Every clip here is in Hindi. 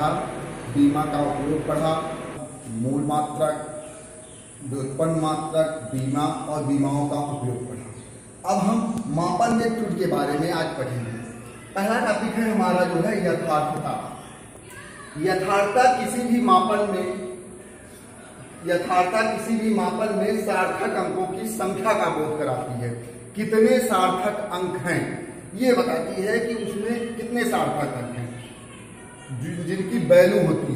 बढ़ा, बीमा का उपयोग बढ़ा, मूल मात्रक, व्युत्पन्न मात्रक, बीमा और बीमाओं का उपयोग बढ़ा। अब हम मापन में त्रुटि के बारे में आज पढ़ेंगे। पहला टॉपिक है हमारा जो है यथार्थता। यथार्थता किसी भी मापन में सार्थक अंकों की संख्या का बोध कराती है। कितने सार्थक अंक हैं ये बताती है कि उसमें कितने सार्थक अंक हैं। जिनकी वैल्यू होती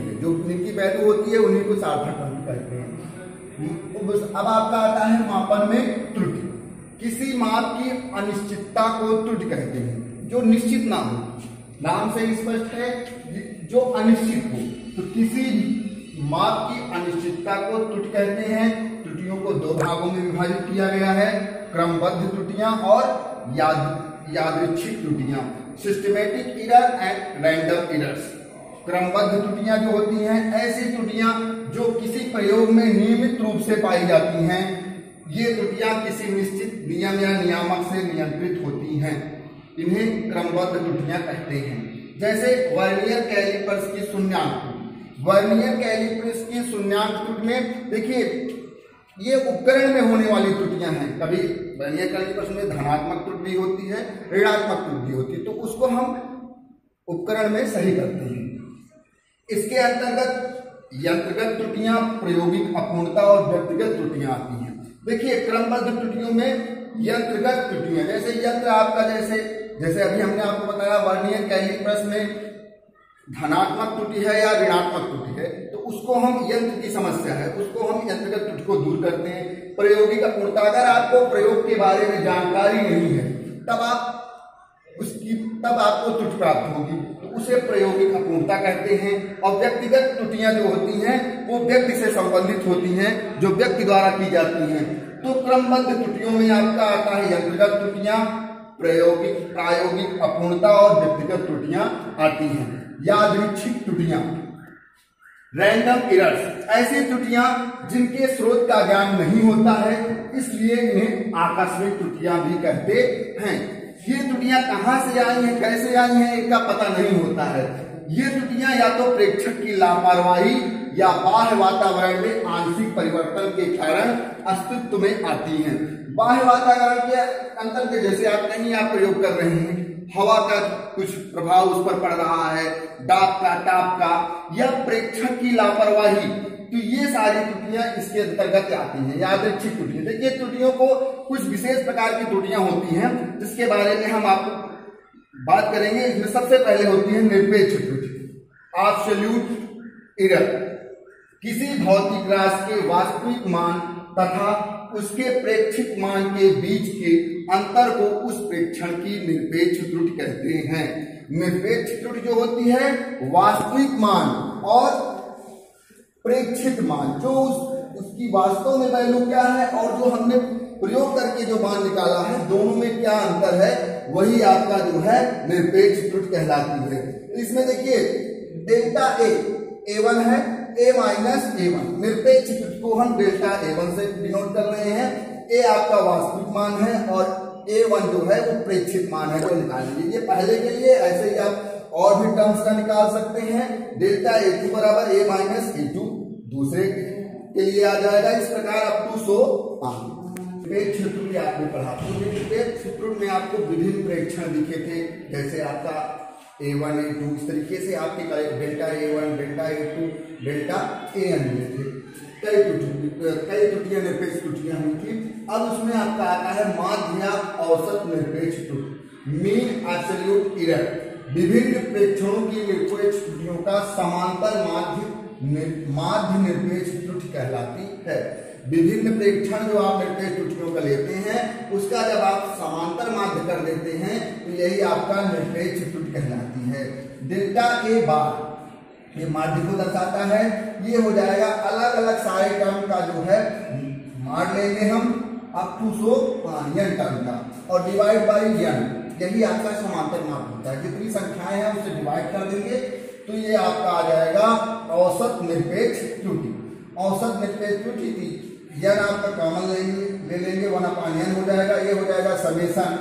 है, उन्हीं को सार्थक अंक कहते हैं। अब आपका आता है मापन में त्रुटि। किसी माप की अनिश्चितता को त्रुटि कहते हैं, जो निश्चित ना हो। नाम से स्पष्ट है, जो अनिश्चित हो। तो किसी माप की अनिश्चितता को त्रुटि कहते हैं। त्रुटियों को दो भागों में विभाजित किया गया है, क्रमबद्ध त्रुटियां और यादृच्छिक त्रुटियां, systematic error and random errors. क्रमबद्ध त्रुटियां जो होती हैं, ऐसी त्रुटियां जो किसी प्रयोग में नियमित रूप से पाई जाती हैं। ये त्रुटियां किसी निश्चित नियम या नियामक से नियंत्रित होती हैं। इन्हें क्रमबद्ध त्रुटियां कहते हैं। जैसे वर्नियर कैलिपर्स की शून्यांक त्रुटि। वर्नियर कैलिपर्स की शून्यांक त्रुटि में देखिए, ये उपकरण में होने वाली त्रुटियां हैं। कभी वर्नियर कैलिपर्स में धनात्मक त्रुटि भी होती है, ऋणात्मक त्रुटि भी होती है, तो उसको हम उपकरण में सही करते हैं। इसके अंतर्गत यंत्रगत त्रुटियां, प्रायोगिक अपूर्णता और व्यक्तिगत त्रुटियां आती हैं। देखिए, क्रमबद्ध त्रुटियों में यंत्रगत त्रुटियां, जैसे यंत्र आपका जैसे अभी हमने आपको बताया वर्नियर कैलिपर्स में धनात्मक त्रुटि है या ऋणात्मक त्रुटि है, तो उसको हम यंत्र की समस्या है, उसको हम यंत्रगत त्रुटि को दूर करते हैं। प्रायोगिक अपूर्णता, अगर आपको प्रयोग के बारे में जानकारी नहीं है तब आपको त्रुटि प्राप्त होगी, तो उसे प्रायोगिक अपूर्णता कहते हैं। और व्यक्तिगत त्रुटियां जो होती हैं वो व्यक्ति से संबंधित होती हैं, जो व्यक्ति द्वारा की जाती हैं। तो क्रमबद्ध त्रुटियों में आपका आता है यंत्रगत त्रुटियां, प्रायोगिक अपूर्णता और व्यक्तिगत त्रुटियां आती हैं। यादृच्छिक त्रुटियां, रैंडम एरर्स, ऐसी त्रुटियां जिनके स्रोत का ज्ञान नहीं होता है, इसलिए इन्हें आकस्मिक त्रुटियां भी कहते हैं। ये त्रुटियां कहां से आई हैं, कैसे आई हैं, इनका पता नहीं होता है। ये त्रुटियां या तो प्रेक्षक की लापरवाही या बाह्य वातावरण में आंशिक परिवर्तन के कारण अस्तित्व में आती हैं। बाह्य वातावरण के अंतर के, जैसे आप प्रयोग कर रहे हैं, हवा का कुछ प्रभाव उस पर पड़ रहा है, दाब का, ताप का, या प्रेक्षक की लापरवाही, तो ये सारी त्रुटियां इसके अंतर्गत आती हैं। यादृच्छिक त्रुटियां, देखिए त्रुटियों को कुछ विशेष प्रकार की त्रुटियां होती हैं, जिसके बारे में हम आपको बात करेंगे। इसमें सबसे पहले होती है निरपेक्ष त्रुटि, एब्सोल्यूट एरर। किसी भौतिक राशि के वास्तविक मान तथा उसके प्रेक्षित मान के बीच के अंतर को उस प्रेक्षण की निरपेक्ष त्रुटि कहते हैं। निरपेक्ष त्रुटि जो होती है, वास्तविक मान और प्रेक्षित मान, जो उसकी वास्तव में वैल्यू क्या है और जो हमने प्रयोग करके जो मान निकाला है, दोनों में क्या अंतर है, वही आपका जो है निरपेक्ष त्रुटि कहलाती है। इसमें देखिए डेल्टा A1 है, A माइनस A1, निरपेक्ष त्रुटि को हम डेल्टा A1 से डिनोट कर रहे हैं। A आपका वास्तविक मान है और A1 जो है वो प्रेक्षित मान है, वो निकाल लीजिए। ये पहले के लिए, ऐसे ही आप और भी टर्म्स का निकाल सकते हैं। डेल्टा A2 बराबर A माइनस A2 दूसरे के लिए आ जाएगा। इस प्रकार अप टू 100 निरपेक्ष त्रुटि आपने पढ़ा। निरपेक्ष त्रुटि में आपको विभिन्न प्रेक्षण दिखे थे, जैसे आपका A1 A2, इस तरीके से आपके delta A1, delta A2, delta AN मिले थे। कई त्रुटियां निरपेक्ष त्रुटियां हुई थी। अब उसमें आपका आता है माध्य या औसत निरपेक्ष त्रुटि, मीन एब्सोल्यूट एरर। विभिन्न प्रेक्षणों की निरपेक्ष त्रुटियों का समांतर माध्य निरपेक्ष त्रुटि कहलाती है। विभिन्न प्रेक्षण जो आप निरपेक्ष त्रुटियों का लेते हैं, उसका जब आप समांतर माध्य कर देते हैं, तो यही आपका निरपेक्ष त्रुटि कहलाती है। डेल्टा A बार ये माध्य को दर्शाता है। ये हो जाएगा अलग अलग सारे टर्म का जो है मान लेंगे हम अप टू 100 n टर्म का, और डिवाइड बाई n, यही आपका समांतर माध्य होता है। जितनी संख्याएं हैं उसे डिवाइड कर देंगे, तो ये आपका आ जाएगा औसत निरपेक्ष त्रुटि। औसत निरपेक्ष त्रुटि थी, n आपका कॉमन ले लेंगे, 1/n हो जाएगा। ये हो जाएगा summation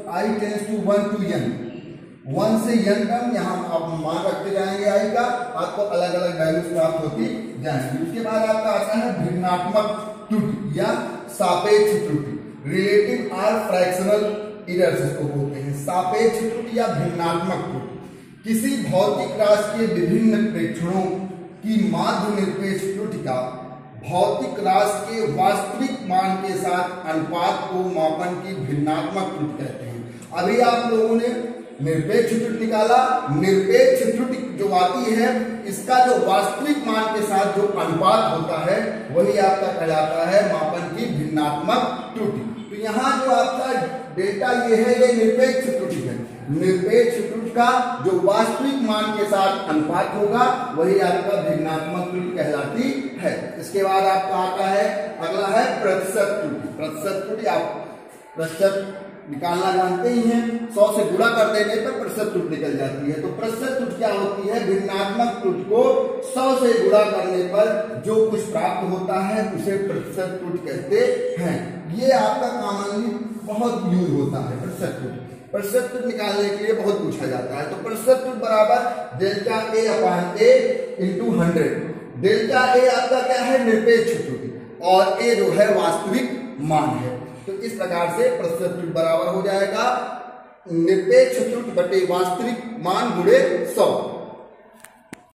I tends to 1 to n, 1 से n टर्म यहाँ आप मान रखते जाएंगे आई का, आपको अलग अलग वैल्यूज प्राप्त होती जाएंगी। उसके बाद आपका आता है भिन्नात्मक त्रुटि या सापेक्ष त्रुटि, रिलेटिव आर फ्रैक्शनल एरर्स इसको बोलते हैं। सापेक्ष त्रुटि या भिन्नात्मक त्रुटि किसी भौतिक राशि के विभिन्न प्रेक्षणों की माध्य निरपेक्ष त्रुटि का भौतिक राशि के वास्तविक मान के साथ अनुपात को मापन की भिन्नात्मक त्रुटि कहते हैं। अभी आप लोगों ने निरपेक्ष त्रुटि निकाला, निरपेक्ष त्रुटि जो आती है इसका जो वास्तविक मान के साथ जो अनुपात होता है वही आपका कहलाता है मापन की भिन्नात्मक त्रुटि। तो यहाँ जो आपका डेटा ये है ये निरपेक्ष त्रुटि है। निरपेक्ष त्रुटि का जो वास्तविक मान के साथ अनुपात होगा वही आपका भिन्नात्मक त्रुटि कहलाती है। इसके बाद आपका आता है अगला है प्रतिशत त्रुटि। प्रतिशत त्रुटि आप प्रतिशत निकालना जानते ही हैं, 100 से गुणा कर देने पर प्रतिशत त्रुटि निकल जाती है। तो प्रतिशत त्रुटि क्या होती है? भिन्नात्मक त्रुटि को 100 से गुणा करने पर जो कुछ प्राप्त होता है उसे प्रतिशत त्रुटि कहते हैं। ये आपका कॉमनली बहुत यूज होता है प्रतिशत त्रुटि। प्रतिशत त्रुटि निकालने के लिए बहुत पूछा जाता है। तो प्रतिशत त्रुटि बराबर delta A upon A into 100। Delta A आपका क्या है? निरपेक्ष त्रुटि, और ए जो है वास्तविक मान है। तो इस प्रकार से प्रतिशत त्रुटि बराबर हो जाएगा निरपेक्ष त्रुटि बटे वास्तविक मान गुणे 100।